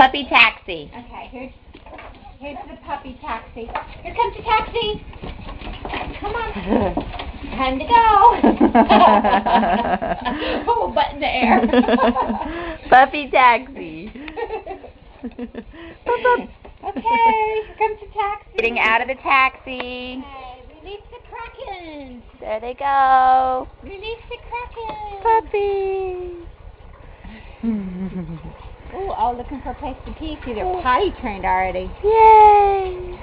puppy taxi. Okay, here's the puppy taxi. Here comes the taxi. Come on. Time to go. Oh, butt in the air. Puppy taxi. Okay, here comes the taxi. Getting out of the taxi. Okay, release the Krakens. There they go. Release the Krakens. Puppies. Ooh, all looking for a place to pee. See, they're potty trained already. Yay.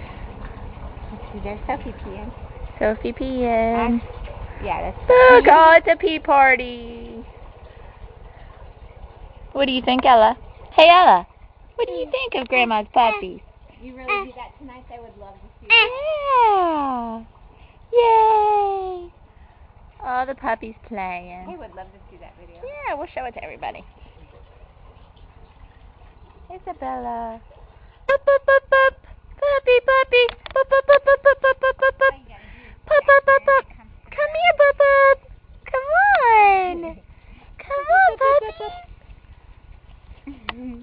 Let's see, there's Sophie peeing. Sophie peeing. Yeah, that's Look, oh, it's a pee party. What do you think, Ella? Hey, Ella. What do you think of Grandma's puppies? You really do that tonight? They would love to see it. Yeah. Yay. Oh, the puppy's playing. They would love to see that video. Yeah, we'll show it to everybody. Isabella. Bup, bup, bup, bup. Puppy, puppy. Bup, bup, bup, bup, bup, bup, bup, bup, bup. Bup, bup, bup, bup. Come here, bup, bup. Come on. Come on, puppy.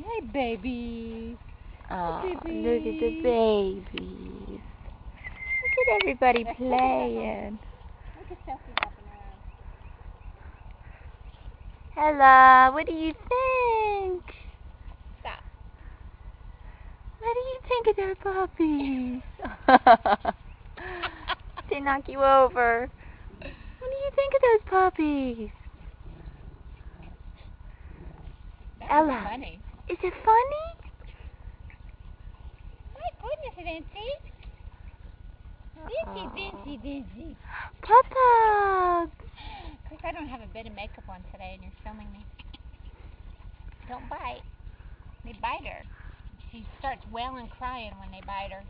Hey, baby. Oh, look at the babies. Look at everybody playing. Look at Sophie hopping around. Ella, what do you think? Stop. What do you think of their puppies? They knock you over. What do you think of those puppies? Ella, Funny. is it funny? My goodness, Vincy. Vincy. Papa. Of course, I don't have a bit of makeup on today, and you're filming me. Don't bite. They bite her. She starts wailing, crying when they bite her.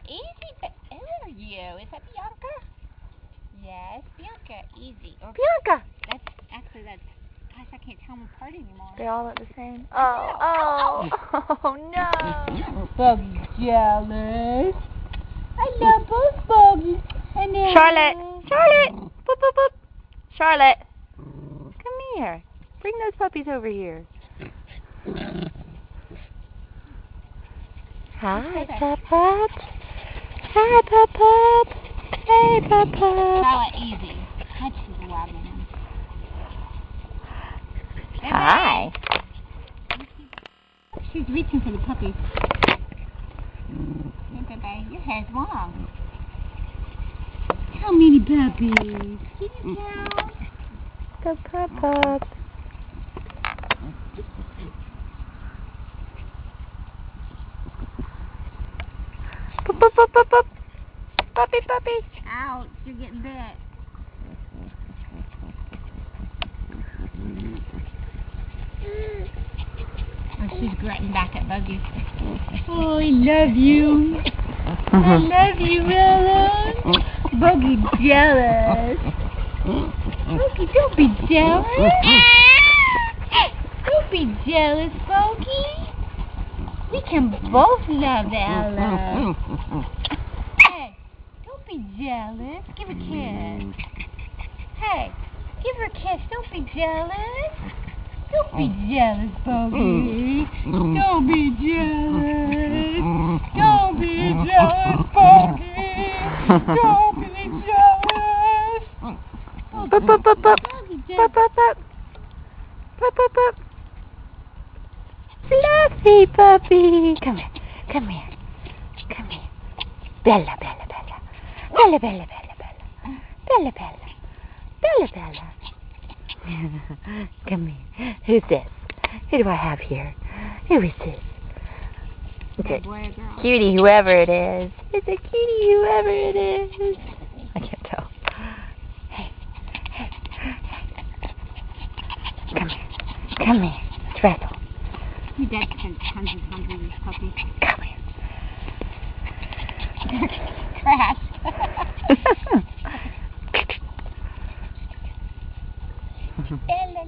Easy, but who are you? Is that Bianca? Yes, Bianca. Easy. Or Bianca. That's gosh, I can't tell them apart anymore. They all look the same. Oh no. Bogey's jealous. I love both Bogies. Charlotte. Boop, boop, boop. Charlotte. Come here. Bring those puppies over here. Hi, Pup Pup. Hi, Pup Pup. Hey, Pup Pup. Charlotte, easy. She's wobbling him. Hi. She's reaching for the puppy. Hey, baby, your hair's long. How many puppies? Can you count? The Pup Pup. Boop, boop, boop, boop, boop. Puppy, puppy. Ouch, you're getting bit. Oh, she's grunting back at Buggy. Oh, I love you. I love you, Ella. Buggy jealous. Buggy, don't be jealous. Don't be jealous, Buggy. We can both love Ella. Hey, don't be jealous. Give a kiss. Hey, give her a kiss. Don't be jealous. Don't be jealous, Bogey. Don't be jealous. Don't be jealous, Bogey. Don't be jealous. Bup, bup, bup, bup. Bup, bup, bup. Bup, bup, bup. Fluffy puppy. Come here. Come here. Come here. Bella, Bella, Bella. Bella, Bella, Bella, Bella. Bella, Bella. Bella, Bella. Come here. Who's this? Who do I have here? Who is this? It's a cutie, whoever it is. It's a cutie, whoever it is. I can't tell. Hey, hey, hey. Come here. Come here. Let's wrestle. Your dad spent tons and tons of this puppy. Come here. Trash. Bella,